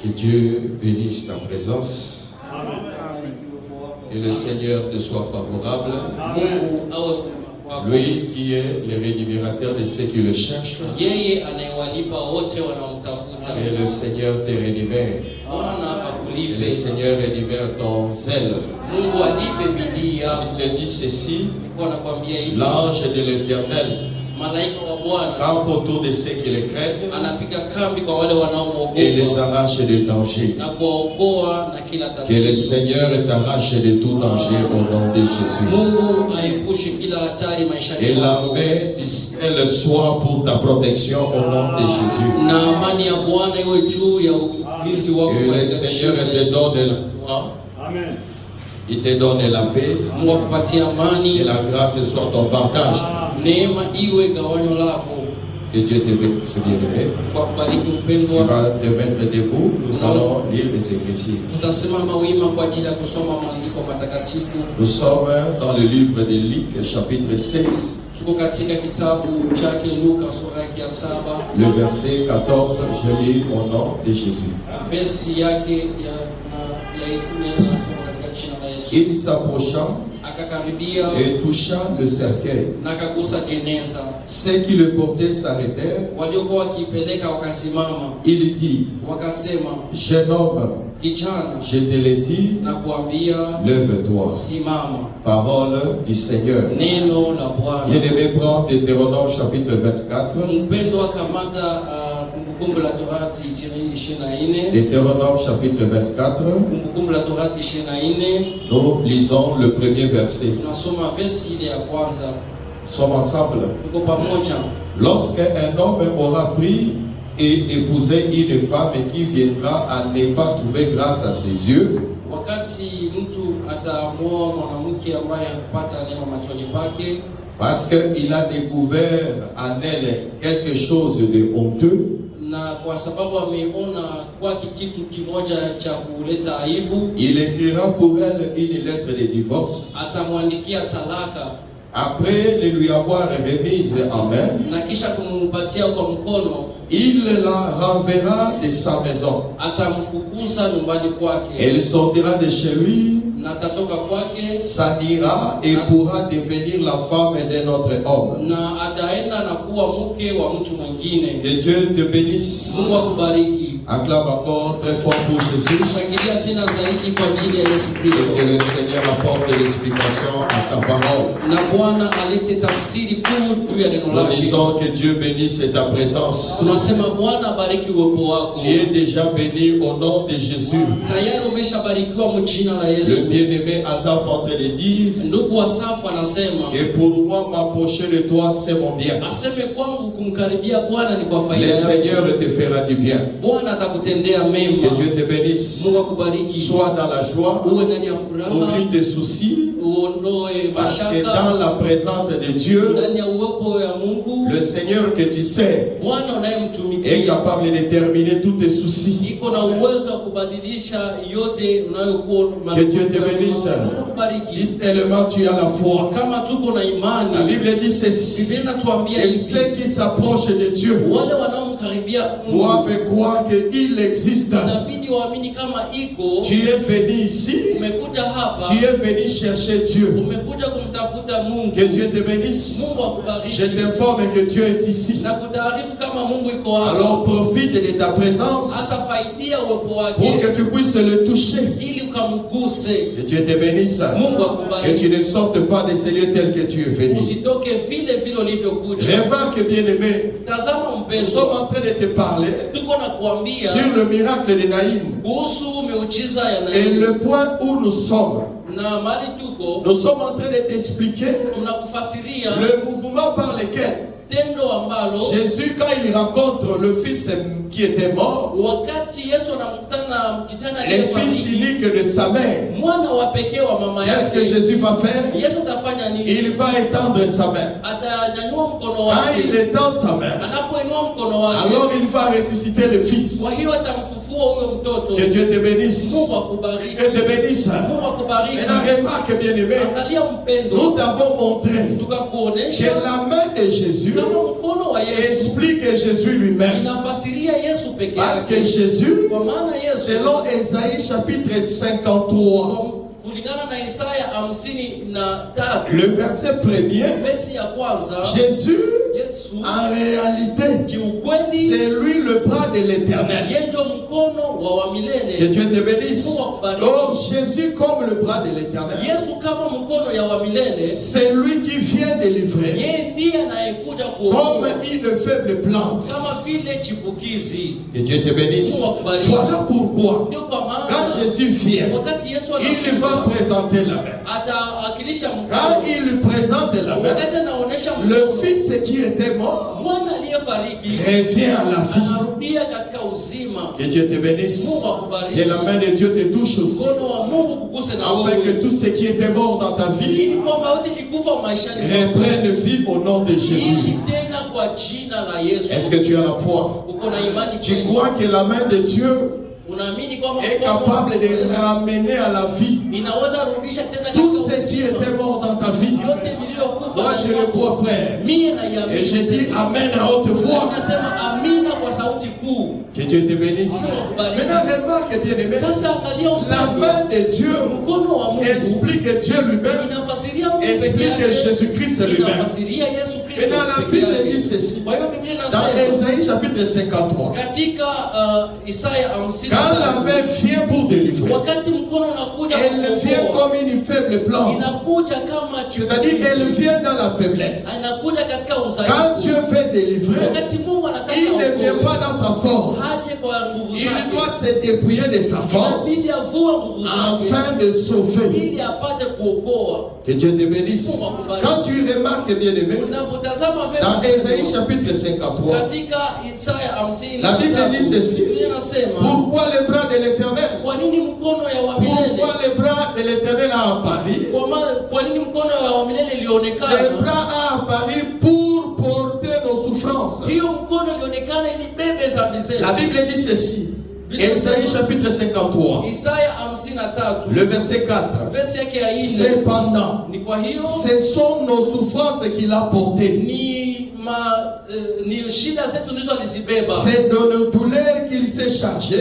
Que Dieu bénisse ta présence. Que le Seigneur te soit favorable. Lui qui est le rémunérateur de ceux qui le cherchent. Et le Seigneur te rémunère. Et le Seigneur rémunère ton zèle. Il te dit ceci: l'ange de l'Éternel campe autour de ceux qui les craignent et les arrache des dangers. Que le Seigneur t'arrache de tout danger au nom de Jésus. Et l'armée d'Israël soit pour ta protection au nom de Jésus. Et le Seigneur te donne la foi. Amen. Il te donne la paix. Et la grâce soit ton partage. Que Dieu te bénisse, bien-aimé. Tu vas te mettre debout. Nous allons lire les Écritures. Nous sommes dans le livre de Luc, chapitre 16. Le verset 14, je lis au nom de Jésus. Il s'approcha et toucha le cercueil. Ceux qui le portaient s'arrêtèrent. Il dit: jeune homme, je te l'ai dit, lève-toi. Parole du Seigneur. Bien-aimé, prends Deutéronome chapitre 24. Deutéronome chapitre 24. Nous lisons le premier verset. Nous sommes ensemble. Lorsqu'un homme aura pris et épousé une femme qui viendra à ne pas trouver grâce à ses yeux, parce qu'il a découvert en elle quelque chose de honteux, il écrira pour elle une lettre de divorce. Après le lui avoir remise en main, il la renverra de sa maison. Elle sortira de chez lui, s'en ira et pourra devenir la femme d'un autre homme. Que Dieu te bénisse. Acclame encore très fort pour Jésus. Et que le Seigneur apporte l'explication à sa parole. Nous disons que Dieu bénisse ta présence. Tu es déjà béni au nom de Jésus. Le bien-aimé Asaph en train de dire: et pour moi m'approcher de toi c'est mon bien. Le Seigneur te fera du bien. Que Dieu te bénisse. Sois dans la joie. Oublie tes soucis. Parce que dans la présence de Dieu, le Seigneur que tu sais est capable de terminer tous tes soucis. Que Dieu te bénisse. Si tellement tu as la foi. La Bible dit ceci: et ceux qui s'approchent de Dieu doivent croire qu'il existe. Tu es venu ici. Tu es venu chercher Dieu. Que Dieu te bénisse. Je t'informe que Dieu est ici. Alors profite de ta présence pour que tu puisses le toucher. Que Dieu te bénisse. Que tu ne sortes pas de ces lieux tels que tu es venu. Remarque, bien-aimé, nous sommes en train de te parler sur le miracle de Naïm. Et le point où nous sommes, nous sommes en train de t'expliquer le mouvement par lequel Jésus, quand il rencontre le fils qui était mort, le fils unique de sa mère, qu'est-ce que Jésus va faire? Il va étendre sa main. Quand il étend sa main, alors il va ressusciter le fils. Que Dieu te bénisse. Que te bénisse. Maintenant, remarque bien aimé, nous t'avons montré que la main de Jésus explique Jésus lui-même. Parce que Jésus, selon Ésaïe chapitre 53, le verset premier, Jésus, en réalité, c'est lui le bras de l'Éternel. Que Dieu te bénisse. Oh, Jésus comme le bras de l'Éternel, c'est lui qui vient délivrer comme une faible plante. Que Dieu te bénisse. Voilà pourquoi quand Jésus vient, il va présenter la main. Quand il lui présente la main, le fils qui était mort revient à la vie. Que Dieu te bénisse. Que la main de Dieu te touche aussi. Afin que tout ce qui était mort dans ta vie reprenne vie au nom de Jésus. Est-ce que tu as la foi? Tu crois que la main de Dieu est capable de ramener à la vie tout ce qui était mort dans ta vie? Moi je le crois, frère, et je dis amen à haute voix. Que Dieu te bénisse. Maintenant remarque bien aimé, la main de Dieu explique Dieu lui-même, explique Jésus-Christ lui-même. Maintenant la Bible dit ceci dans Ésaïe chapitre 53. Quand la main vient pour délivrer, elle vient comme une faible plante. C'est-à-dire qu'elle vient dans la faiblesse. Quand Dieu veut délivrer, il ne vient pas dans sa force. Il doit se débrouiller de sa force afin de sauver. Que Dieu te bénisse. Quand tu remarques bien aimé, dans Ésaïe chapitre 53, la Bible dit ceci. Pourquoi le bras de l'Éternel? Pourquoi le bras de l'Éternel a apparu? Ce bras a apparu pour porter nos souffrances. La Bible dit ceci. Ésaïe chapitre 53, le verset 4. Cependant, ce sont nos souffrances qu'il a portées. C'est de nos douleurs qu'il s'est chargé.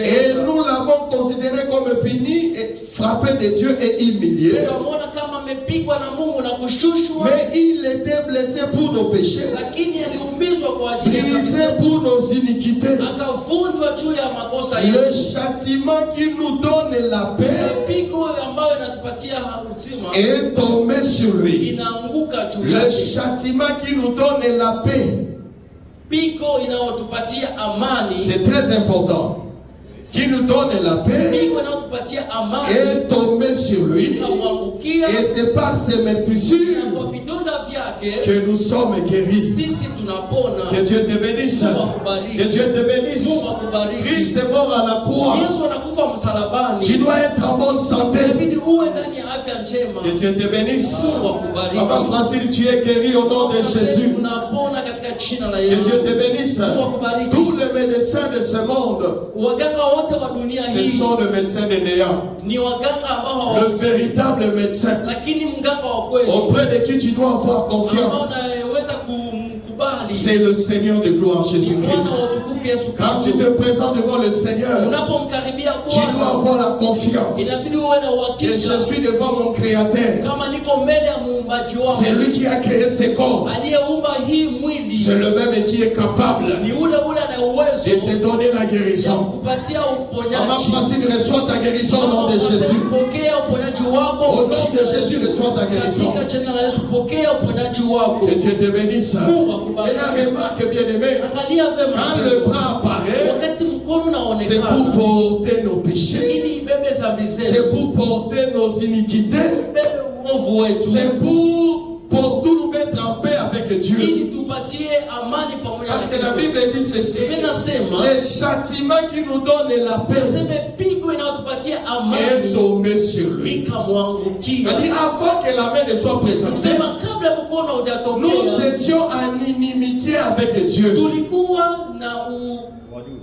Et nous l'avons considéré comme puni et frappé de Dieu et humilié. Mais il était blessé pour nos péchés, brisé pour nos iniquités. Le châtiment qui nous donne la paix est tombé sur lui. Le châtiment qui nous donne la paix, c'est très important. Qui nous donne la paix est tombé sur lui. Et c'est par ses meurtrissures que nous sommes guéris. Que Dieu te bénisse. Que Dieu te bénisse. Christ est mort à la croix. Tu dois être en bonne santé. Que Dieu te bénisse. Papa Francine, tu es guéri au nom de Jésus. Que Dieu te bénisse. Tous les médecins de ce monde, ce sont les médecins de néant. Le véritable médecin auprès de qui tu dois avoir confiance, c'est le Seigneur de gloire, Jésus-Christ. Quand tu te présentes devant le Seigneur, tu dois avoir la confiance que je suis devant mon Créateur. C'est lui qui a créé ces corps. C'est le même qui est capable de te donner la guérison. Maman Francine, reçois ta guérison au nom de Jésus. Au nom de Jésus, reçois ta guérison. Que Dieu te bénisse. Et la remarque bien aimée, quand le bras apparaît, c'est pour porter nos péchés, c'est pour porter nos iniquités, c'est pour tout nous mettre en paix avec Dieu. Parce que la Bible dit ceci: le châtiment qui nous donne la paix est tombé sur lui. C'est-à-dire, avant que la main ne soit présentée, nous étions en inimitié avec Dieu.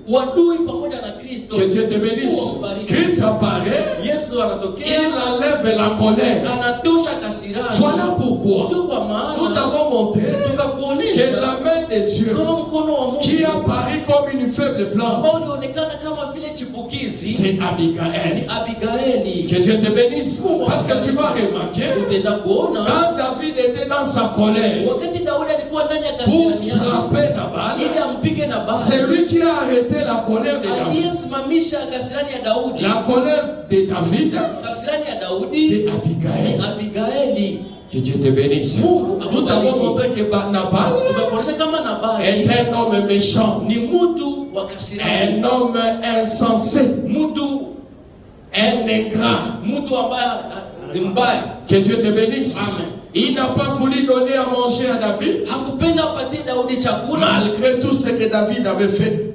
Que Dieu te bénisse. Christ apparaît. Il enlève la colère. Voilà pourquoi nous avons montré que la main de Dieu qui apparaît comme une faible plante, c'est Abigail. Que Dieu te bénisse. Parce que tu vas remarquer, quand David était dans sa colère pour frapper Nabal, c'est lui qui a arrêté la colère de David. La colère de David, c'est Abigail. Que Dieu te bénisse. Nous avons montré que Nabal est un homme méchant, un homme insensé, un ingrat. Que Dieu te bénisse. Amen. Il n'a pas voulu donner à manger à David, malgré tout ce que David avait fait.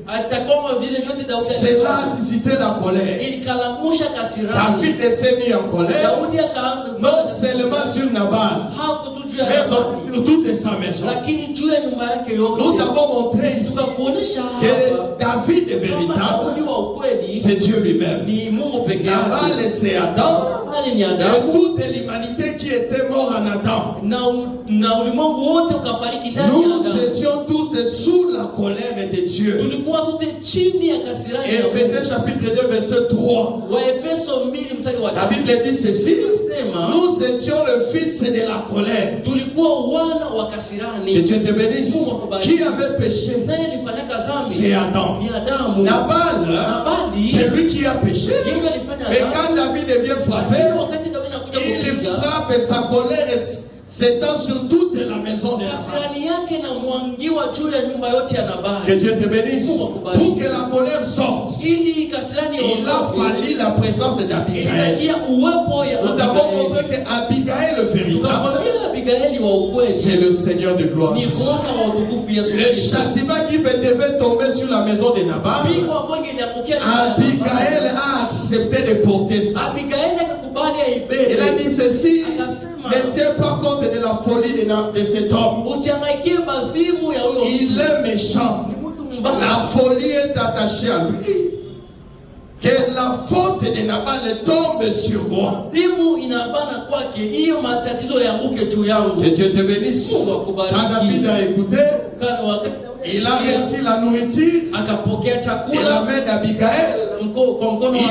Cela a suscité la colère. David s'est mis en colère, non seulement sur Nabal, mais sur toute sa maison. Nous avons montré ici que David est véritable, c'est Dieu lui-même. Nabal, c'est Adam, et toute l'humanité qui était morte en Adam. Nous étions tous sous la colère de Dieu. Éphésiens chapitre 2 verset 3. La Bible dit ceci: nous étions le fils de la colère. Que Dieu te bénisse. Qui avait péché? C'est Adam. Nabal, c'est lui qui a péché. Mais quand David vient frapper, il frappe et sa colère s'étend sur toute la maison de Nabal. Que Dieu te bénisse. Pour que la colère sorte, il a fallu la présence d'Abigail. Nous avons montré qu'Abigail le véritable, c'est le Seigneur de gloire. Le châtiment qui devait tomber sur la maison de Nabal, Abigail a accepté de porter ça. Il a dit ceci: ne tiens pas compte de la folie de cet homme. Il est méchant. La folie est attachée à lui. Que la faute de Nabal tombe sur moi. Que Dieu te bénisse. Quand David a écouté, il a reçu la nourriture et la main d'Abigail. Il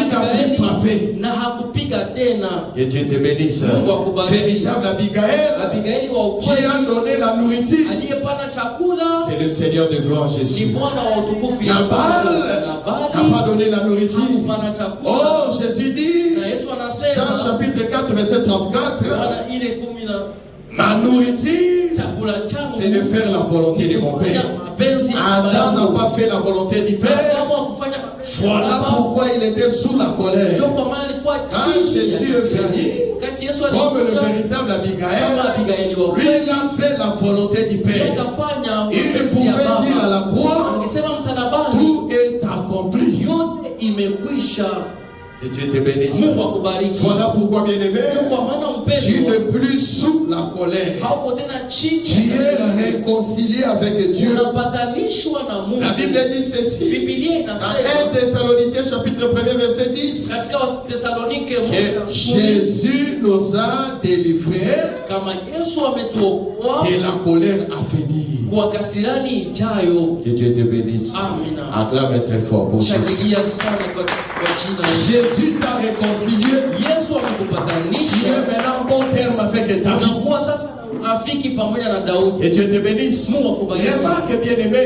n'a plus frappé. Que Dieu te bénisse. Véritable Abigail qui a donné la nourriture, c'est le Seigneur de gloire Jésus. Nabal n'a pas donné la nourriture. Oh, Jésus dit, Jean chapitre 4 verset 34, ma nourriture, c'est de faire la volonté de mon Père. Adam n'a pas fait la volonté du Père. Voilà pourquoi il était sous la colère. Quand Jésus est venu, comme le véritable Abigail, lui il a fait la volonté du Père. Il pouvait dire à la croix, tout est accompli. Et Dieu te bénisse. Voilà pourquoi, bien-aimé, tu n'es plus sous la colère. Tu es réconcilié avec Dieu. La Bible dit ceci dans 1 Thessaloniciens chapitre 1 verset 10, que Jésus nous a délivrés de la colère à venir. Que Dieu te bénisse. Acclame très fort pour Jésus. Jésus t'a réconcilié. Tu es maintenant en bon terme avec David. Que Dieu te bénisse. Remarque, bien-aimé,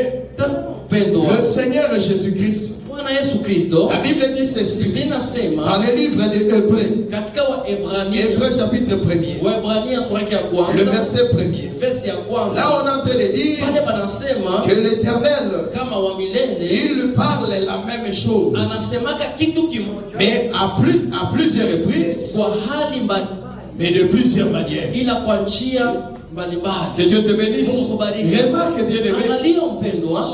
le Seigneur Jésus-Christ, la Bible dit ceci dans les livres des Hébreux, Hébreux chapitre 1er, le verset 1er. Là on est en train de dire que l'Éternel, il parle la même chose, mais à plusieurs reprises, mais de plusieurs manières. Que Dieu te bénisse. Remarque, bien-aimé,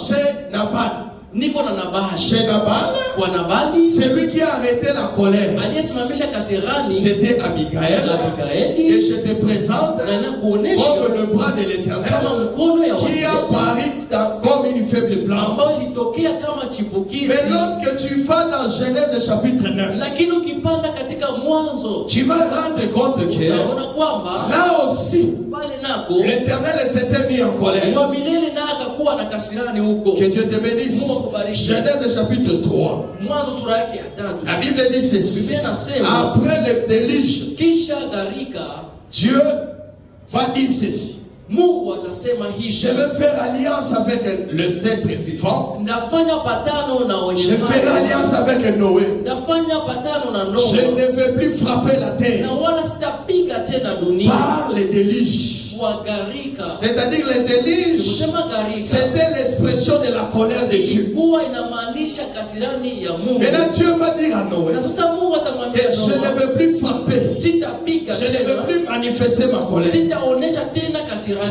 chez Nabal, chez Nabal, c'est lui qui a arrêté la colère. C'était Abigail. Et je te présente comme le bras de l'Éternel qui a paru comme une faible plante. Mais lorsque tu vas dans Genèse chapitre 9, tu vas rendre compte que là aussi, l'Éternel s'était mis en colère. Que Dieu te bénisse. Genèse chapitre 3. La Bible dit ceci. Après le déluge, Dieu va dire ceci. Je vais faire alliance avec les êtres vivants. Je ferai alliance avec Noé. Je ne vais plus frapper la terre par les déluges. C'est-à-dire les déluges, c'était l'expression de la colère de Dieu. Maintenant Dieu va dire à Noé que je ne veux plus frapper, je ne veux plus manifester ma colère. Je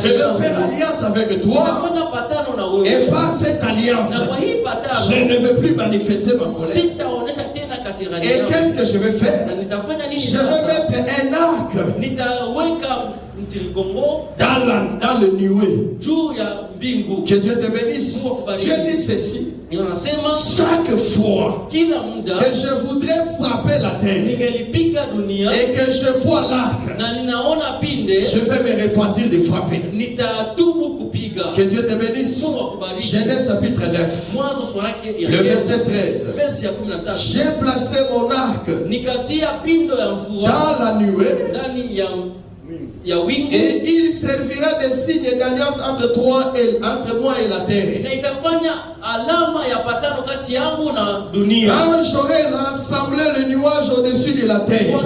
veux faire alliance avec toi, et par cette alliance, je ne veux plus manifester ma colère. Et qu'est-ce que je vais faire? Je vais mettre un arc dans le nuée. Que Dieu te bénisse. Dieu dit ceci. Chaque fois que je voudrais frapper la terre et que je vois l'arc, je vais me repentir de frapper. Que Dieu te bénisse. Genèse chapitre 9, le verset 13. J'ai placé mon arc dans la nuée, et il servira de signe d'alliance entre moi et la terre. Quand j'aurai rassemblé le nuage au-dessus de la terre,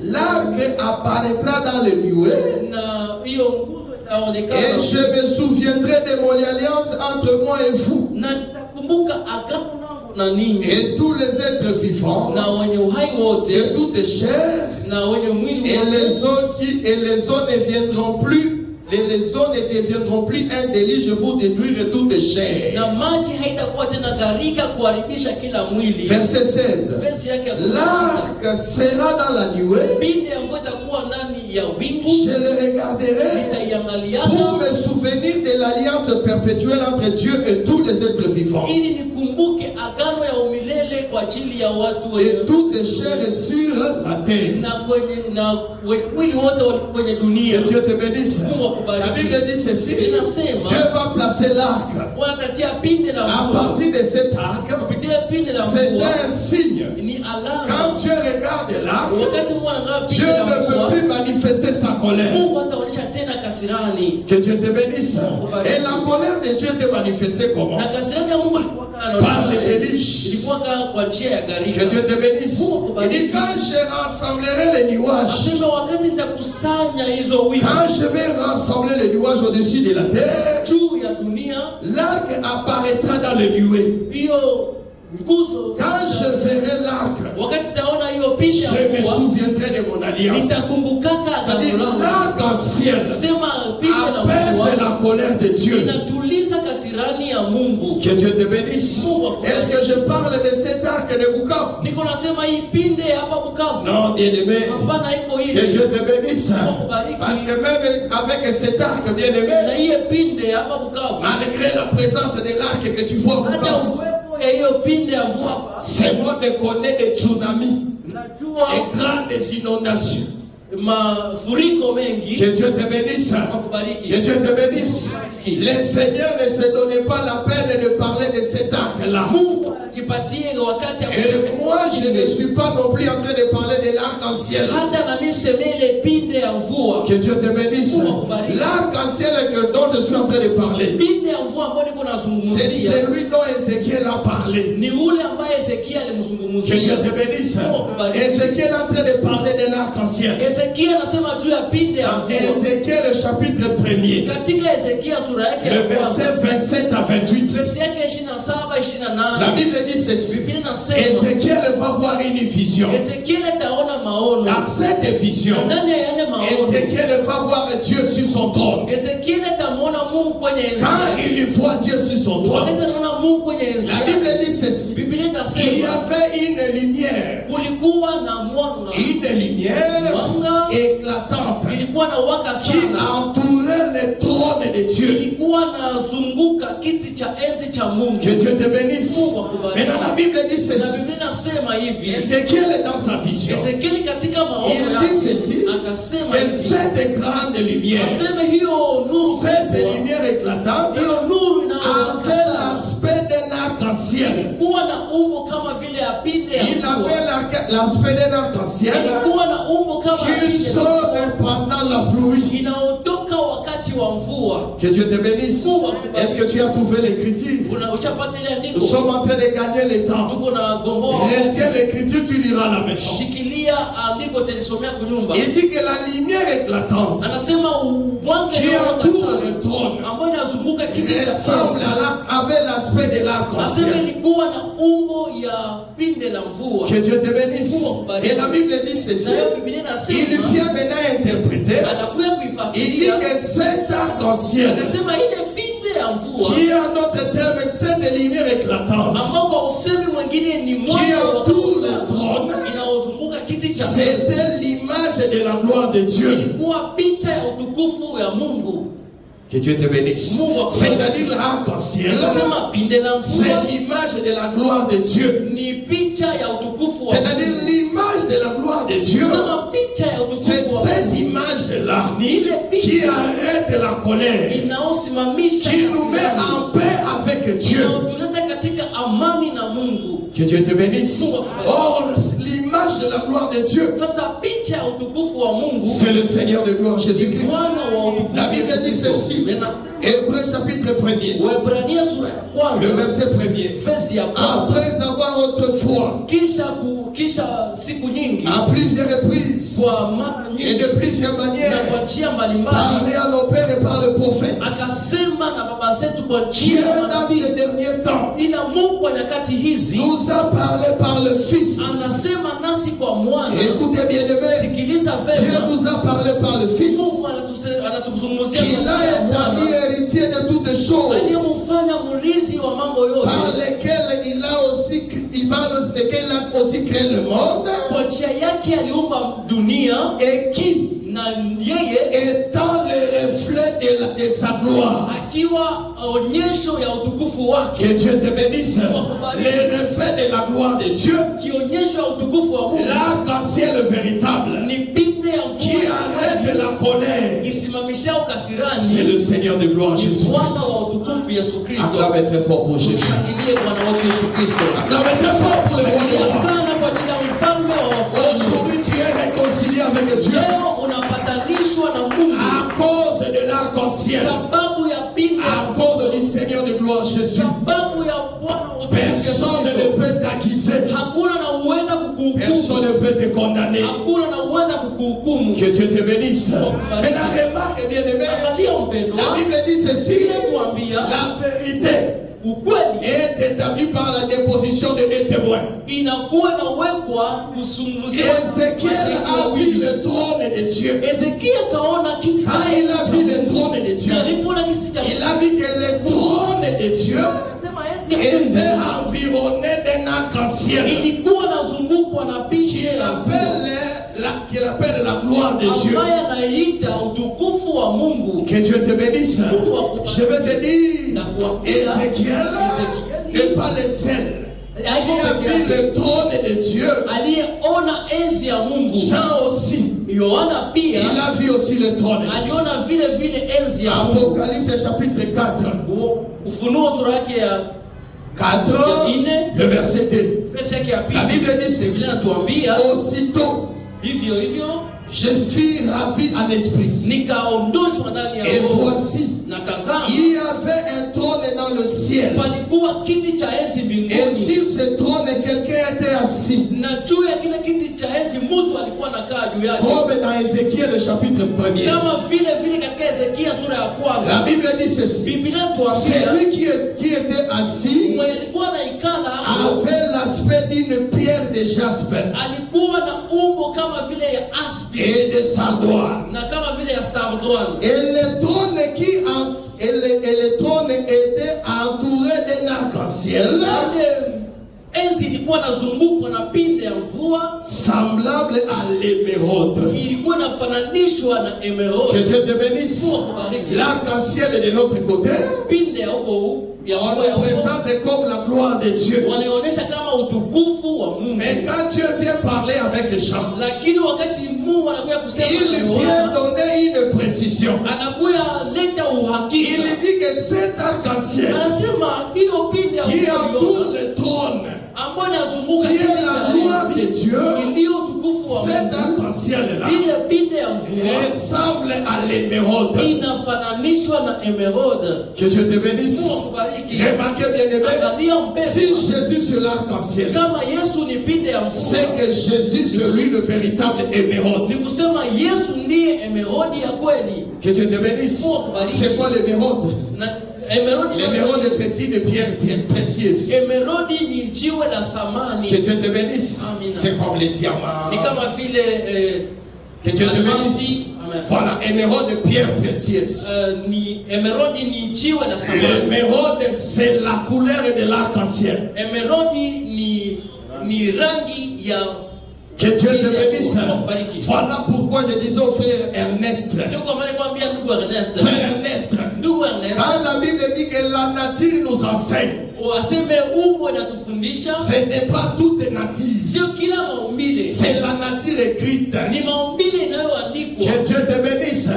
l'arc apparaîtra dans le nuée, et je me souviendrai de mon alliance entre moi et vous. Et tous les êtres vivants, et toutes les chairs, et les eaux ne viendront plus. Les eaux ne deviendront plus un déluge pour détruire toutes les chairs. Verset 16. L'arc sera dans la nuée. Je le regarderai pour me souvenir de l'alliance perpétuelle entre Dieu et tous les êtres vivants. Et toutes les chairs sur la terre. Que Dieu te bénisse. La Bible dit ceci. Dieu va placer l'arc. À partir de cet arc, c'est un signe. Quand Dieu regarde l'arc, Dieu ne peut plus manifester sa colère. Que Dieu te bénisse. Et la colère de Dieu était manifestée comment? Par les déluges. Que Dieu te bénisse. Il dit quand je rassemblerai les nuages, quand je vais rassembler les nuages au-dessus de la terre, l'arc apparaîtra dans le nuée. Quand je verrai l'arc, je me souviendrai de mon alliance. C'est-à-dire l'arc-en-ciel apaise la colère de Dieu. Que Dieu te bénisse. Est-ce que je parle de cet arc de Bukavu? Non, bien-aimé. Que Dieu te bénisse. Parce que même avec cet arc, bien-aimé, malgré la présence de l'arc que tu vois au Bukavu, c'est moi qui connais des tsunamis et grandes inondations. Que Dieu te bénisse. Que Dieu te bénisse. Les seigneurs ne se donnaient pas la peine de parler de cet arc-là. Et moi, je ne suis pas non plus en train de parler de l'arc-en-ciel. Que Dieu te bénisse. L'arc-en-ciel dont je suis en train de parler, c'est celui dont Ézéchiel a parlé. Que Dieu te bénisse. Ézéchiel est en train de parler de l'arc-en-ciel. Ézéchiel, le chapitre 1er, le verset 27 à 28. La Bible dit ceci. Ézéchiel va voir une vision. Dans cette vision, Ézéchiel va voir Dieu sur son trône. Quand il voit Dieu sur son trône, la Bible dit ceci. Il y avait une lumière. Une lumière éclatante qui entourait le trône de Dieu. Que Dieu te bénisse. Maintenant la Bible dit ceci. Ézéchiel est dans sa vision. Il dit ceci. Et cette grande lumière, cette lumière éclatante, avait l'aspect d'un arc-en-ciel. Il avait l'aspect d'un arc-en-ciel qui sort pendant la pluie. Que Dieu te bénisse. Est-ce que tu as trouvé l'écriture? Nous sommes en train de gagner le temps. Retiens l'écriture, tu liras la maison. Il dit que la lumière éclatante qui entoure le trône ressemble avait l'aspect de l'arc-en-ciel. Que Dieu te bénisse. Et la Bible dit ceci. Il vient maintenant interpréter. Il dit que cet arc-en-ciel qui est en d'autres termes cette lumière éclatante qui entoure le trône, c'était l'image de la gloire de Dieu. Que Dieu te bénisse. C'est-à-dire l'arc-en-ciel, c'est l'image de la gloire de Dieu. C'est-à-dire l'image de la gloire de Dieu. C'est cette image-là qui arrête la colère, qui nous met en paix avec Dieu. Que Dieu te bénisse. Or, l'image de la gloire de Dieu, c'est le Seigneur de gloire, Jésus-Christ. La Bible dit ceci. Hébreux chapitre 1er, le verset 1er. Après avoir autrefois, à plusieurs reprises et de plusieurs manières, parlé à nos pères et par le prophète, Dieu dans ces derniers temps nous a parlé par le Fils. Écoutez bien aimé, Dieu nous a parlé par le Fils, qu'il a établi héritier de toutes choses, par lesquelles il a aussi créé le monde, et qui étant le reflet de sa gloire. Que Dieu te bénisse. Le reflet de la gloire de Dieu, l'arc-en-ciel véritable qui arrête la colère, c'est le Seigneur de gloire Jésus-Christ. Acclamez très fort pour Jésus. Acclamez très fort pour le Seigneur. Aujourd'hui tu es réconcilié avec Dieu à cause de l'arc-en-ciel, à cause du Seigneur de gloire Jésus. Personne ne peut t'accuser, personne ne peut te condamner. Que Dieu te bénisse. Maintenant remarque bien aimé, la Bible dit ceci: la vérité est établie par la déposition de des témoins. Ézéchiel a vu le trône de Dieu. Quand il a vu le trône de Dieu, il a vu que le trône de Dieu était environné d'un arc-en-ciel qu'il appelle la gloire de Dieu. Que Dieu te bénisse. Je vais te dire, Ézéchiel n'est pas le seul qui a vu le trône de Dieu. Jean aussi, il a vu aussi le trône de Dieu. Apocalypse chapitre 4, le verset 2. La Bible dit ceci: aussitôt je suis ravi en esprit, et voici il y avait un trône dans le ciel, et sur ce trône quelqu'un était assis, comme dans Ézéchiel chapitre 1er. La Bible dit ceci: celui qui était assis avait l'aspect d'une pierre de jaspe et de sardoine. Et le trône était entouré d'un arc-en-ciel semblable à l'émeraude. Que Dieu te bénisse. L'arc-en-ciel est de notre côté, on le présente comme la gloire de Dieu. Mais quand Dieu vient parler avec les gens, il vient donner une précision. Il dit que cet arc-en-ciel qui entoure le trône, qui est la gloire de Dieu, cet arc-en-ciel-là ressemble à l'émeraude. Que Dieu te bénisse. Remarquez bien aimé, si Jésus sur l'arc-en-ciel, c'est que Jésus c'est lui le véritable émeraude. Que Dieu te bénisse. C'est quoi l'émeraude? L'émeraude c'est une pierre précieuse. Que Dieu te bénisse. C'est comme les diamants. Que Dieu te bénisse. Voilà, émeraude, pierre précieuse. L'émeraude, c'est la couleur de l'arc-en-ciel. Que Dieu te bénisse. Voilà pourquoi je disais au frère Ernest. Frère Ernest, quand la Bible dit que la nature nous enseigne, ce n'est pas toute nature. C'est la nature écrite. Que Dieu te bénisse.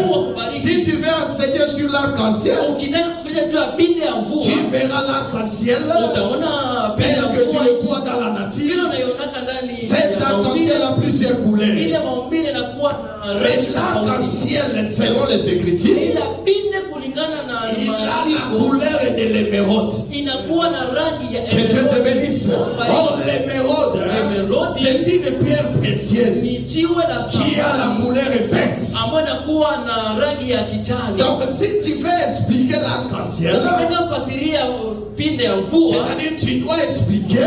Si tu veux enseigner sur l'arc-en-ciel, tu verras l'arc-en-ciel tel que tu le vois dans la nature. Cet arc-en-ciel a plusieurs couleurs. Mais l'arc-en-ciel, selon les Écritures, il a la couleur de l'émeraude. Que Dieu te bénisse. Or, l'émeraude, c'est une pierre précieuse qui a la couleur verte. Donc, si tu veux expliquer l'arc-en-ciel, c'est-à-dire tu dois expliquer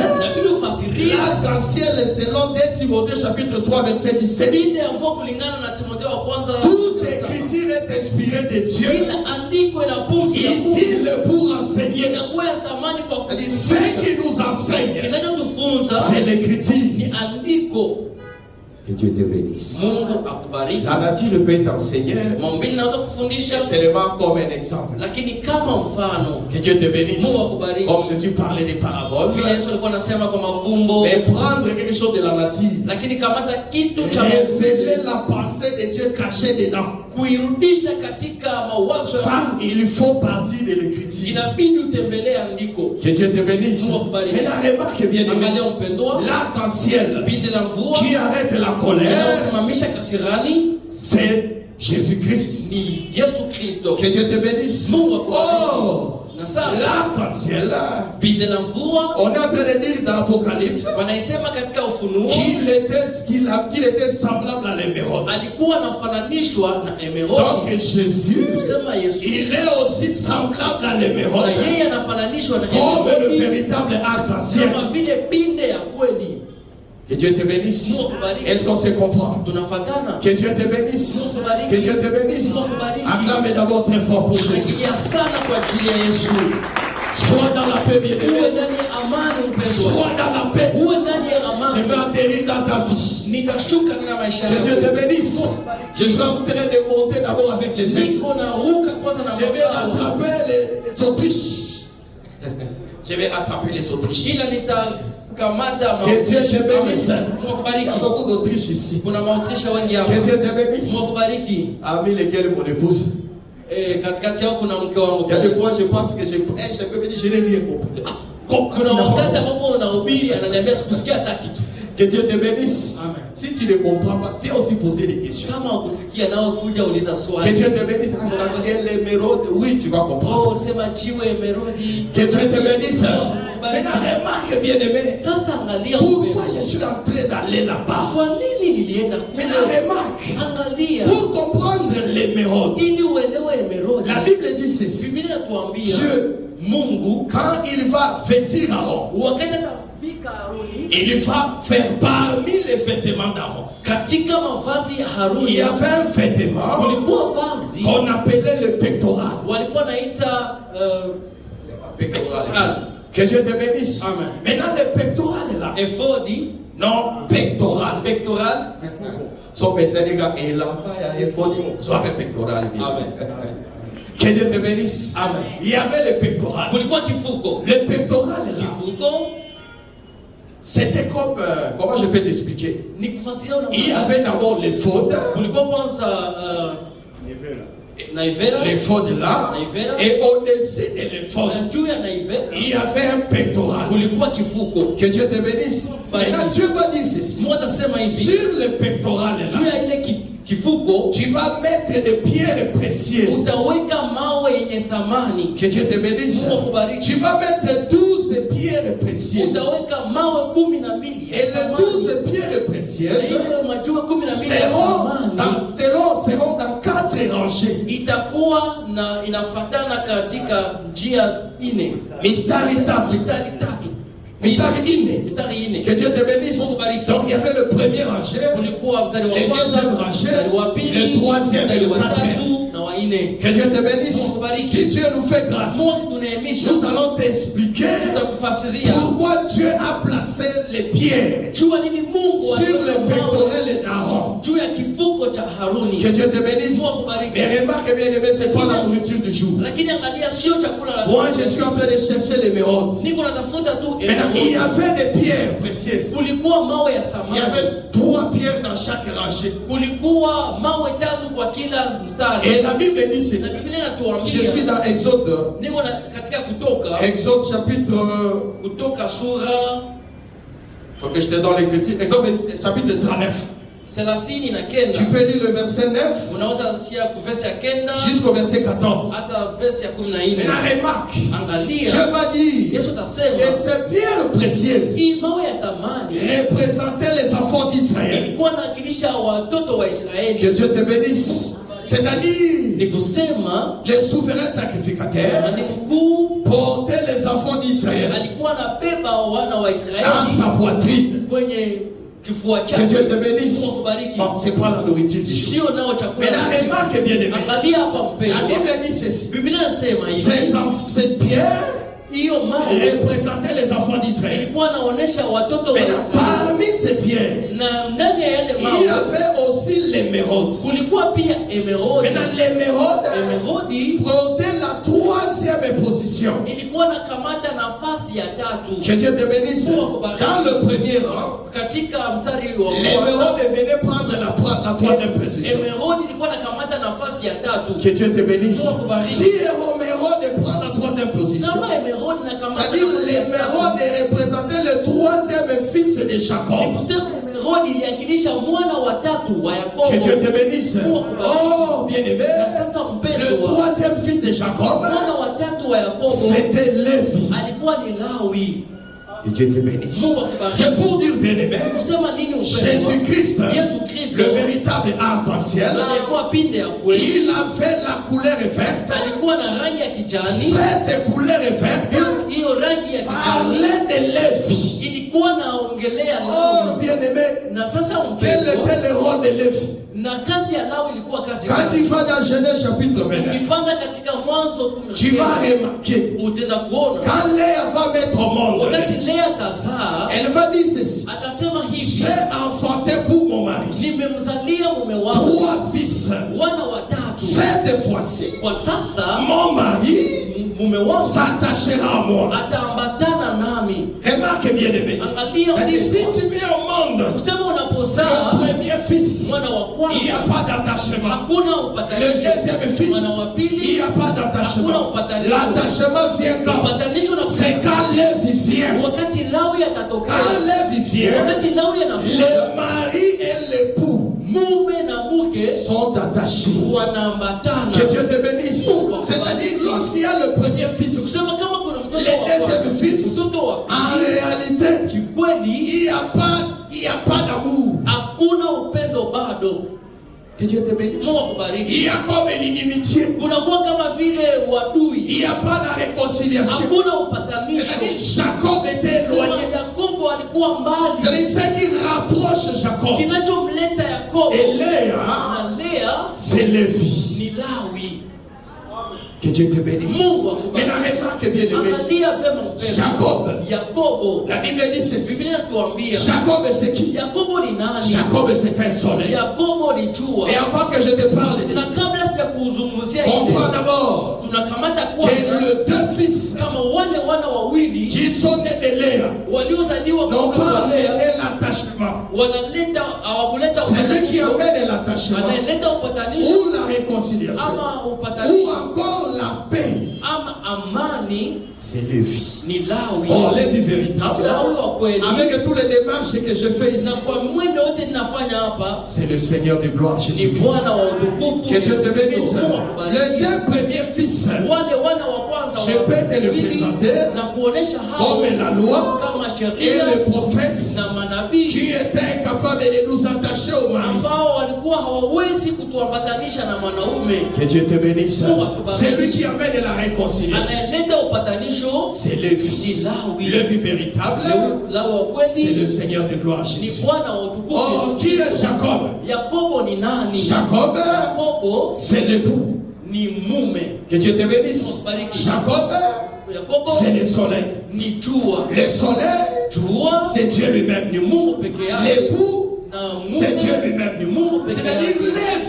l'arc-en-ciel selon 2 Timothée chapitre 3 verset 17. Toute écriture est inspirée de Dieu. Utile pour enseigner. Ce qui nous enseigne, c'est l'écriture. Que Dieu te bénisse. La nature peut être enseignée seulement comme un exemple. Que Dieu te bénisse. Comme Jésus parlait des paraboles. Mais prendre quelque chose de la nature, révéler la pensée de Dieu cachée dedans, ça, il faut partir de l'écriture. Que Dieu te bénisse. Mais la remarque bien aimée, l'arc-en-ciel qui arrête la colère, c'est Jésus-Christ. Que Dieu te bénisse. Oh, l'arc-en-ciel, on est en train de dire dans l'Apocalypse qu'il était semblable à l'émeraude. Donc Jésus, il est aussi semblable à l'émeraude comme le véritable arc-en-ciel. Que Dieu te bénisse. Est-ce qu'on se comprend? Que Dieu te bénisse. Que Dieu te bénisse. Acclamez d'abord très fort pour Jésus. Sois dans la paix, bien-aimé. Sois dans la paix. Je vais atterrir dans ta vie. Que Dieu te bénisse. Je suis en train de monter d'abord avec les ailes. Je vais rattraper les Autriches. Je vais rattraper les Autriches. Que Dieu te bénisse. Il y a beaucoup d'Autriche ici. Que Dieu te bénisse. Amis lesquels mon épouse. Il y a des fois je pense que je peux me dire je n'ai rien compris. Que Dieu te bénisse. Amen. Si tu ne comprends pas, viens aussi poser des questions. Que Dieu te bénisse. L'émeraude, oui, tu vas comprendre. Que Dieu te bénisse. Maintenant, remarque bien aimé. Pourquoi je suis en train d'aller là-bas? Maintenant, remarque. Pour comprendre l'émeraude, la Bible dit ceci. Dieu, Mungu, quand il va vêtir Aaron, il va faire parmi les vêtements d'Aaron. Il y avait un vêtement qu'on appelait le pectoral. Que Dieu te bénisse. Amen. Maintenant, le pectoral est là. Non, pectoral. Son Sénégal est là. Soit pectoral. Que Dieu te bénisse. Amen. Il y avait le pectoral. Le pectoral est là. C'était comme, comment je peux t'expliquer? Il y avait d'abord les faudes. Les faudes là. Et au-dessus de les faudes, il y avait un pectoral. Que Dieu te bénisse. Maintenant Dieu va dire ceci. Sur le pectoral là, tu vas mettre des pierres précieuses. Que Dieu te bénisse. Tu vas mettre 12 pierres précieuses. Et les 12 pierres précieuses seront dans 4 rangées. Mistari tatu. Que Dieu te bénisse. Donc il y avait le premier rangé, le deuxième rangé, le troisième et le quatrième. Que Dieu te bénisse. Si Dieu nous fait grâce, nous allons t'expliquer pourquoi Dieu a placé les pierres sur le pectoral d'Aaron. Que Dieu te bénisse. Mais remarque bien aimé, c'est pas la nourriture du jour. Moi je suis en train de chercher l'émeraude. Il y avait des pierres précieuses. Il y avait 3 pierres dans chaque rangée. Et la Bible dit ceci. Je suis dans Exode. Exode chapitre. Il faut que je te donne l'écriture. Exode chapitre 39. Tu peux lire le verset 9 jusqu'au verset 14. Maintenant remarque, Dieu va dire que ces pierres précieuses représentaient les enfants d'Israël. Que Dieu te bénisse. C'est-à-dire les souverains sacrificateurs portaient les enfants d'Israël dans sa poitrine. Que Dieu te bénisse. Bon, c'est pas la nourriture du jour. Mais la remarque bien aimée. La Bible dit ceci. Cette pierre représentait les enfants d'Israël. Mais parmi ces pierres, il y avait aussi l'émeraude. Maintenant l'émeraude prenait la 3e position. Que Dieu te bénisse. Dans le premier rang, l'émeraude venait prendre la 3e position. Que Dieu te bénisse. Si l'émeraude prend la 3e position, c'est-à-dire l'émeraude représentait le 3e fils de Jacob. Que Dieu te bénisse. Oh, bien-aimé, le 3e fils de Jacob, c'était Lévi. Que Dieu te bénisse. C'est pour dire, bien-aimé, Jésus-Christ, le véritable arc-en-ciel, il avait la couleur verte. Cette couleur verte parlait de Lévi. Oh, bien-aimé, quel était le rôle de Lévi? Quand tu vas dans Genèse chapitre 29, tu vas remarquer quand Léa va mettre au monde, elle va dire ceci: j'ai enfanté pour mon mari 3 fils. Cette fois-ci, mon mari s'attachera à moi. Remarque bien aimé. C'est-à-dire, si tu mets au monde le premier fils, il n'y a pas d'attachement. Le deuxième fils, il n'y a pas d'attachement. L'attachement vient quand? C'est quand Lévi vient. Quand Lévi vient, le mari et l'époux sont attachés. Que Dieu te bénisse. C'est-à-dire, lorsqu'il y a le premier fils, les deuxième fils, en réalité, il n'y a pas d'amour. Que Dieu te bénisse. Il y a comme une inimitié. Il n'y a pas de réconciliation. C'est-à-dire Jacob était éloigné. C'est-à-dire ce qui rapproche Jacob. Et Léa, c'est Lévi. Que Dieu te bénisse. Mais la remarque bien aimé, Jacob, la Bible dit ceci. Jacob c'est qui? Jacob c'est un soleil. Et avant que je te parle de ça, comprends d'abord tunakamata que kwanza les deux fils kama wale wana wawili qui sont nés de Léa waliozaliwa n'ont kwa pas amené Lea l'attachement. wanaleta hawakuleta Celui qui upatanisho, amène l'attachement analeta upatanisho ou la réconciliation ama ou upatanisho encore la paix, ama amani c'est Lévi. ni Lawi. Or, Lévi véritable, Lawi wa kweli, avec toutes les démarches que je fais ici, na kwa mwendo wote ninafanya hapa c'est le Seigneur de gloire, ni Jésus-Christ. Bwana wa utukufu. Que Dieu te bénisse. Mungu akubariki. Les deux premiers fils, Wale wana wa kwanza je peux te le wawili, présenter na kuonesha hao comme la loi kama et sheria les prophètes na manabii qui étaient capables de nous attacher au mari. ambao walikuwa hawawezi kutuambatanisha na mwanaume. Que Dieu te bénisse. C'est lui qui amène la réconciliation. Anayeleta upatanisho C'est Lévi. ni Lawi. Lévi véritable, Lawi wa c'est le kweli Seigneur de gloire, ni Jésus. Bwana wa utukufu. Or, qui est Jacob? Yakobo ni nani? Jacob, Yakobo c'est l'époux. ni mume. Que Dieu te bénisse. Jacob, Yakobo c'est le soleil. ni jua. Le soleil, Jua c'est Dieu lui-même. ni Mungu peke yake. L'époux, Na c'est Dieu mume lui-même. ni Mungu peke C'est-à-dire yake.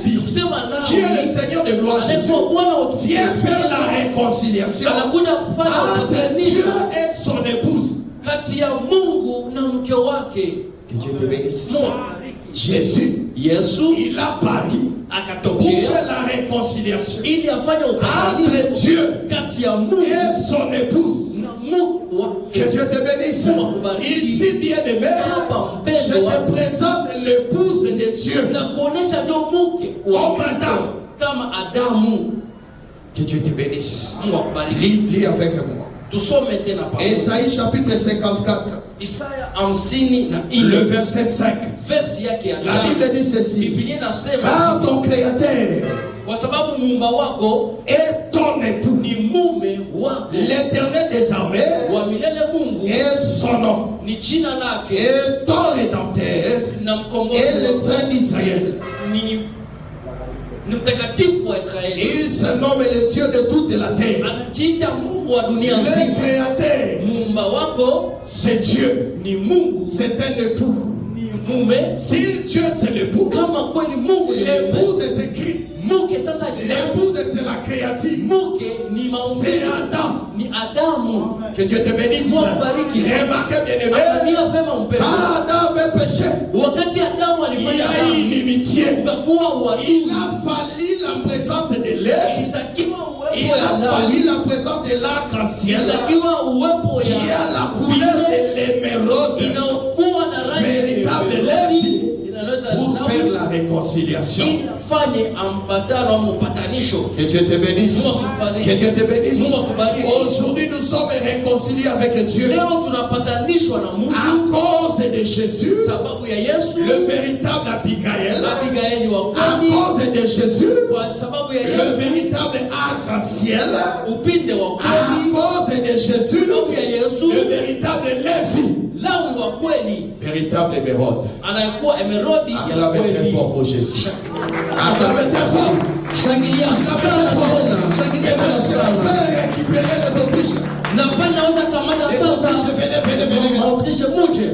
Lévi, Kusema qui est le Lawi Seigneur de gloire, Jésus, anaitwa Bwana wa utukufu. vient faire la réconciliation Anakuja kufanya entre Dieu upatanisho et son épouse. kati ya Mungu na mke wake. Que Dieu te bénisse. Mungu abariki. Jésus, Yesu il a pari pour akatokea faire la réconciliation ili afanye upatanisho entre Dieu kati ya Mungu et son épouse. na Mungu Que wake. Dieu te bénisse. Ici, bien-aimé, Hapa je mpendwa, te présente l'épouse de Dieu. na kuonesha ndio mke wa Oh, madame. kama Adamu. Que Dieu te bénisse. Mungu akubariki. Lis avec moi. Tusome tena pamoja. Esaïe chapitre 54, Isaya 54 le verset 5. verse yake ya La 5. Bible dit ceci. Biblia inasema Car ton créateur kwa sababu muumba wako est ton époux. ni mume wako, L'Éternel des armées wa milele Mungu est son nom. ni jina lake, Et ton rédempteur na mkombozi est le wako Saint d'Israël. ni mtakatifu wa Israeli. Il se nomme le Dieu de toute la terre. Anajiita Mungu wa dunia Le nzima. créateur, Muumba wako c'est Dieu. ni Mungu, C'est un époux. ni mume. Si Dieu c'est l'époux, Kama kweli Mungu ni mume, l'épouse c'est Christ. mke sasa ni nani? L'épouse c'est la créature. Mke ni C'est maumbile, Adam. ni Adamu. Que Dieu te bénisse. Mungu akubariki. Remarquez bien aimé. Angalia vema mpendwa, Quand Adam avait péché, wakati Adamu il alifanya y a eu dhambi, inimitié. ukakuwa Il uadui. a fallu la présence de l'Ève. Ilitakiwa Il uwepo ya a dhambi, fallu la présence de l'arc-en-ciel ilitakiwa uwepo qui ya a la couleur de l'émeraude inayokuwa na rangi véritable ya Lévi inaleta pour damu, faire la réconciliation. ili afanye ambatano au upatanisho. Que Dieu te bénisse. Que Dieu te bénisse. Aujourd'hui, nous sommes réconciliés avec Dieu Leo tunapatanishwa na Mungu à cause de Jésus, sababu ya Yesu, le véritable Abigaël. Abigaili wa À kweli, cause de Jésus, kwa sababu ya le Yesu, véritable arc-en-ciel. upinde wa À kweli, cause de Jésus, sababu ya Yesu, le véritable Lévi. Lawi wa kweli Véritable émeraude. anayekuwa emerodi ya Acclamez très kweli. fort pour Jésus. Acclamez très fort. Shangilia sana tena, shangilia tena sana. Récupérer les Autriches. Na pale naweza kamata Les sasa Autriches, venez. Autriche muje.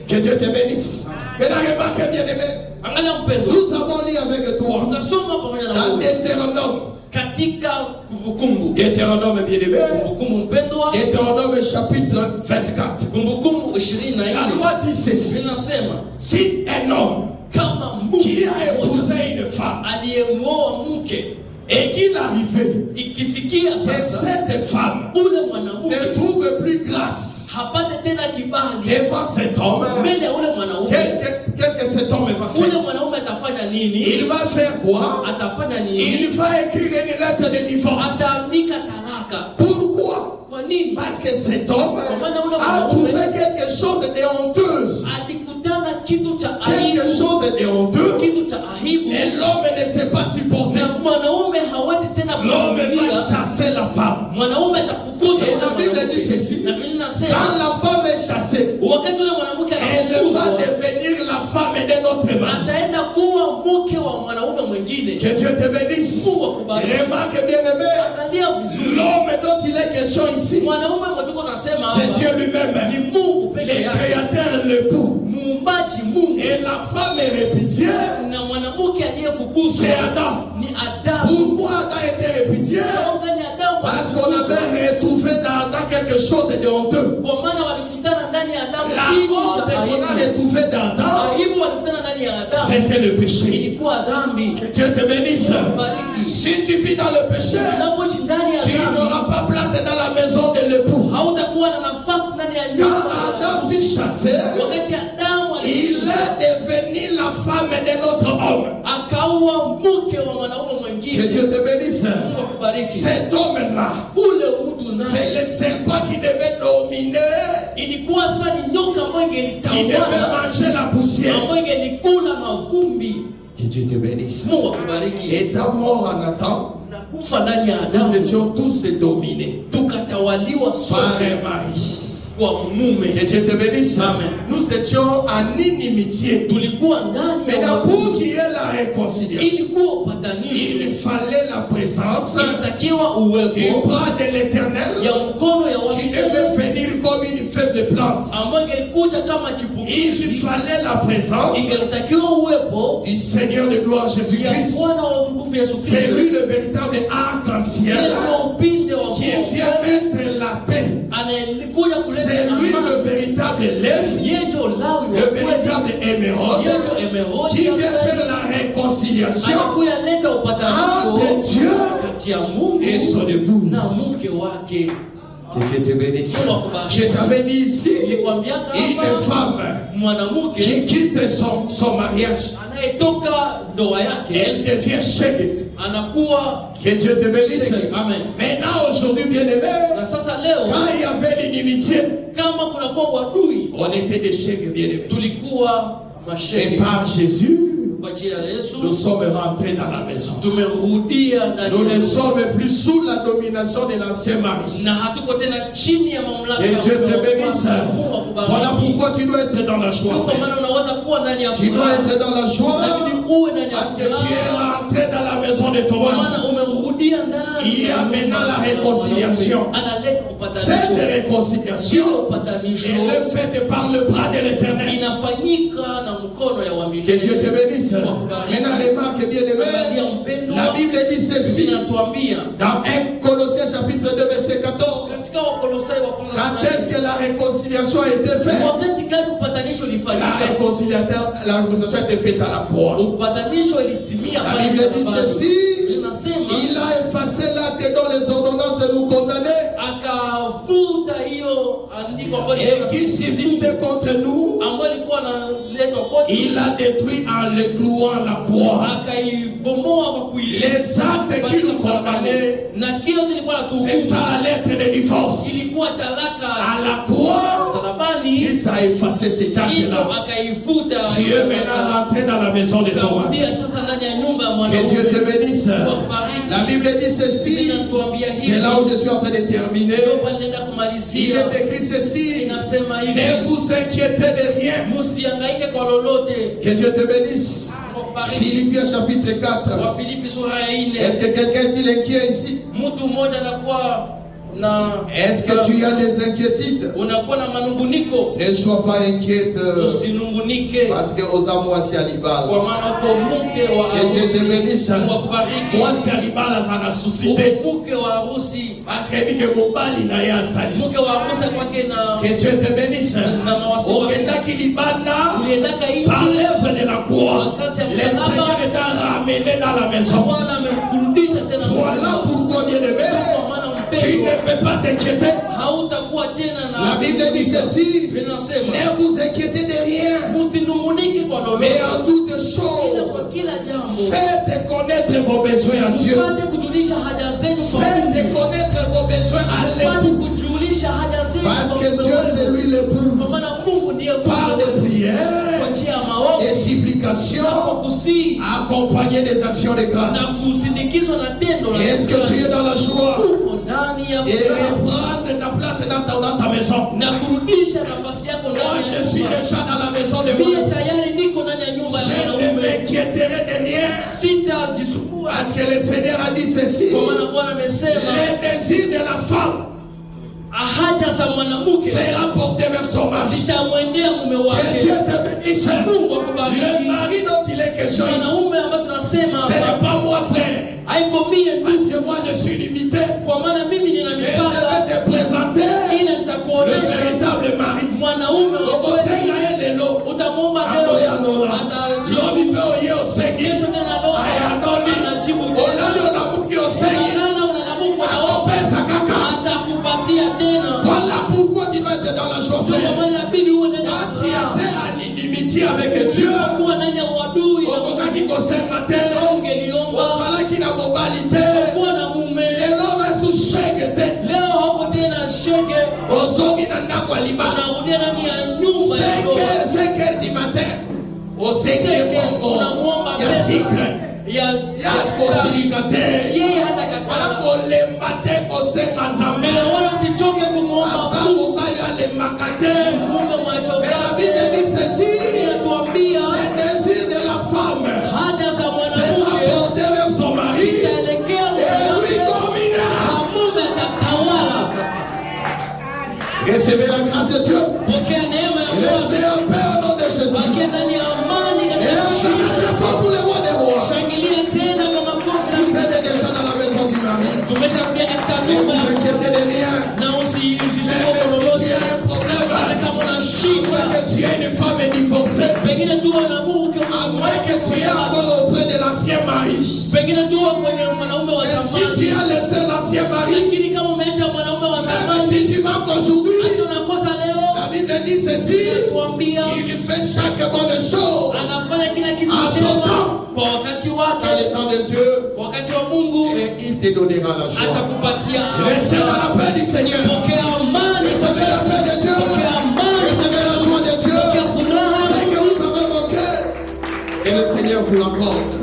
Que Dieu te bénisse. Maintenant, remarquez bien aimé. Angalia mpendo, Nous avons lu avec toi tukasoma pamoja na dans wewe Deutéronome. katika Kumbukumbu. Deutéronome bien aimé. Kumbukumbu mpendwa, Deutéronome chapitre 24. Kumbukumbu La 24 loi dit ceci. inasema Si un homme kama qui mtu a épousé une femme aliyemuoa mke et qu'il arrivait ikifikia que sasa cette femme ule mwanamke ne trouve plus grâce hapate tena kibali devant cet homme, mbele ya ule mwanaume, qu'est-ce que cet homme va ule faire? mwanaume atafanya nini? Il va faire quoi? Atafanya nini? Il va écrire une lettre de divorce. Ataandika talaka. Pourquoi? Kwa nini? Parce que cet homme a trouvé quelque chose de honteuse. Alikutana kitu cha Quelque aibu, chose de honteux. kitu cha aibu, Et l'homme ne sait pas supporter. na mwanaume hawezi tena L'homme va kuvumilia. chasser la femme. Mwanaume atafukuza Et ule la Bible mwanamke. dit ceci. Na Biblia inasema Quand la femme est chassée, wakati ule mwanamke elle va anafukuzwa, devenir la femme d'un autre mari. ataenda kuwa mke wa mwanaume mwingine. Que Dieu te bénisse. Mungu akubariki. Remarque bien aimé, Angalia vizuri, l'homme dont il est question ici, mwanaume mwetuko nasema c'est hapa Dieu lui-même, ni Mungu peke le yake, créateur, l'époux. muumbaji Mungu, Et la femme est répudiée, na mwanamke aliyefukuzwa c'est Adam. ni Adamu. Pourquoi Adam était répudié? Sababu gani trouvé dans Adam, aibu walikutana ndani ya Adamu c'était le péché. ilikuwa dhambi. Que Dieu te bénisse. Si tu vis dans le péché, Unapoishi ndani ya tu dhambi n'auras pas place dans la maison de l'époux. hautakuwa na nafasi ndani ya Quand nyumba. Adam fut chassé, Wakati Adamu il est devenu la femme de notre homme. akaua mke wa mwanaume Que mwingine. Dieu te bénisse. Mungu akubariki. Cet homme-là, Ule mtu c'est naye le serpent qui devait dominer, ilikuwa sasa ni nyoka ambayo qui devait ingelitawala, manger la poussière. ambayo ingelikula mavumbi. Que Dieu te bénisse. Mungu akubariki. Étant mort en Adam, Na kufa ndani ya nous Adamu étions tous dominés tukatawaliwa par sote un mari. kwa mume. Que Dieu te bénisse. Amen. Nous étions en inimitié. Tulikuwa ndani ya Maintenant, pour uadui. qu'il y ait la réconciliation, Ilikuwa il upatanisho, fallait la présence ilitakiwa du uwepo bras de l'Éternel ya mkono ya qui watu devait venir comme une faible plante. ambayo ingelikuja kama Il chipukizi. fallait la présence Ingelitakiwa uwepo du Seigneur de gloire ya Jésus-Christ. Bwana wa utukufu Yesu C'est Kristo. lui le véritable arc-en-ciel Ndio upinde wa qui vient Mungu mettre la paix. anayekuja kuleta C'est lui le amani. véritable lèvre, Yeye ndio lawi le wa kweli. véritable émeraude Yeye ndio emerodi qui ya vient kweli. faire la réconciliation Anakuya leta entre upatanisho Dieu kati ya Mungu et son épouse. na mke wake. Que Dieu te bénisse. Je t'avais dit ici Nilikwambiaka une hapa femme mwanamke qui quitte son mariage, anayetoka ndoa yake elle devient chèque. anakuwa Que Dieu te bénisse. cheke. Amen. Maintenant, aujourd'hui, bien-aimés, Na sasa leo quand il y avait l'inimitié, kama kunakuwa wadui, on était des chèques, bien-aimés. tulikuwa Et masheke. par Jésus, Kwa jina la Yesu nous sommes rentrés dans la maison. tumerudia ndani Nous ya ne Mungu. sommes plus sous la domination de l'ancien mari. Na hatuko tena chini ya mamlaka Que ya Dieu te Mungu. bénisse. Mungu akubariki. Voilà pourquoi tu dois être dans la joie. Kwa frère. maana unaweza kuwa ndani ya Tu dois être dans la joie lakini uwe ndani ya parce que tu es furaha. rentré dans la maison de ton Kwa mari. maana umerudia ndani Il y a ya maintenant nyumba la ya réconciliation. mwanaume. Analeta Cette upatanisho. réconciliation Sio upatanisho est le fait par le bras de l'Éternel. inafanyika na mkono ya Que Dieu te uaminifu. bénisse. Maintenant, remarque bien aimé. Angalia mpendwa, La Bible dit ceci inatuambia dans 1 Colossiens chapitre 2 verset 14. katika Wakolosai wa kwanza Quand est-ce que la réconciliation a été faite? wakati gani upatanisho La ulifanyika? réconciliation a été faite à la croix. Upatanisho ilitimia La pale Bible dit msalabani. ceci. Linasema Il a effacé l'acte dont les ordonnances nous condamnaient akafuta hiyo andiko ambalo et qui subsistait contre nous. ambayo ilikuwa naletwa kwetu, Il a détruit en le clouant à la croix. akaibomoa kwa Les actes qui nous condamnaient, na kile zilikuwa c'est natuhusu ça la lettre de divorce. ilikuwa talaka À la croix, msalabani, il a effacé cet hivyo acte-là. akaifuta. Tu es maintenant rentré dans la maison de ton mari. Karudia sasa ndani ya nyumba ya Que Dieu te mwanaume. bénisse. Wakubariki. La Bible dit ceci. Inatuambia hivi. C'est là où je suis en train de terminer. Ndio pale nenda Il kumalizia. est écrit ceci. Inasema hivi. Ne vous inquiétez de rien. Msihangaike kwa lolote. Que Dieu te bénisse. Wakubariki. Philippiens chapitre 4. Wafilipi sura ya Est-ce 4. que quelqu'un est-il inquiet ici? Mtu mmoja anakuwa na Est-ce que tu as des inquiétudes? unakuwa na manunguniko, Ne sois pas inquiète usinungunike parce que aux amours c'est Alibal. kwa maana uko mke wa Que Dieu te harusi. bénisse. Mungu akubariki. Moi c'est Alibal à la société. Uko mke wa harusi, Parce qu'il dit que Mobali n'a rien sali. mke wa harusi kwake na Que Dieu te bénisse. na mawasiwasi. Okenda kilibana Uliendaka par nchi, l'œuvre de la croix. Wakati ya Le msalaba. Seigneur t'a ramené dans la maison. Bwana amemkurudisha tena. Voilà pourquoi bien aimé, Kwa maana tu mpendwa, ne peux pas t'inquiéter. hautakuwa tena na La Bible dit ceci. linasema Ne vous inquiétez de rien. msinungunike kwa Mais lolote, en toutes ila choses, kwa kila jambo faites connaître vos besoins à Dieu. mpate kujulisha haja zenu kwa Faites Mungu, connaître vos besoins à mpate l'époux. kujulisha haja zenu Parce kwa que mume Dieu wenu. c'est lui l'époux. Kwa maana Mungu ndiye Par Mungu. des Kwa prières njia ya maombi et na supplications, kwa kusii accompagnées des actions de na grâce. kusindikizwa na tendo la Est-ce que tu es dans la joie? uko ndani ya Et furaha reprendre ta place dans ta maison. na kurudisha nafasi yako Moi, ndani je ya suis nyumba. déjà dans la maison de Mie Dieu. tayari niko ndani ya nyumba ya Je ne mwanaume, m'inquiéterai de rien. sitajisumbua Parce que le Seigneur a dit ceci. kwa maana Bwana amesema Les désirs de la femme haja za mwanamke sera porté vers son mari. zitamwendea mume Que wake. Dieu te bénisse. Mungu Le akubariki. mari dont il est question, ici, Mwanaume ambaye tunasema ce n'est hapa pas moi, frère. haiko mie Parce ndugu, que moi, je suis limité. kwa maana mimi nina Mais je mipaka, vais te présenter ila le nitakuonesha véritable mari. mwanaume wa kweli. Okosenga ye lelo. Utamwomba yeye hata kataa. Wala usichoke kumwomba Mungu. Mungu mwachoka. Inatuambia haja za mwanamke zitaelekea mume atatawala. Recevez la grâce de Dieu. Pokea neema ya Mungu. Restez en paix au nom de Jésus. Bakia ndani ya amani katika jina. Pour les rois des rois. Shangilia tena kwa makofi na Vous êtes déjà dans la maison du mari. tumesharudia katika Ne nyumba vous inquiétez de rien. na usijisumbue Mais kwa si tu lolote. as un problème, Hata kama una à shida, moins que tu aies une femme divorcée, pengine tu na mke, à moins que tu aies encore auprès de l'ancien mari. pengine tu kwenye mwanaume wa Et si tu zamani, as laissé l'ancien mari, lakini kama umeacha mwanaume wa même zamani, si tu manques aujourd'hui, hata unakosa leo, la Bible dit ceci, tuambia il fait chaque bonne chose anafanya kila kitu à son chema temps. kwa wakati Dans wake, le temps de Dieu, wakati wa Mungu et il te donnera la joie. atakupatia. Restez dans la paix du Seigneur. Pokea amani, Recevez la paix de Dieu. pokea amani, Recevez la joie de Dieu. pokea furaha, C'est que vous avez mon cœur. Et le Seigneur vous l'accorde.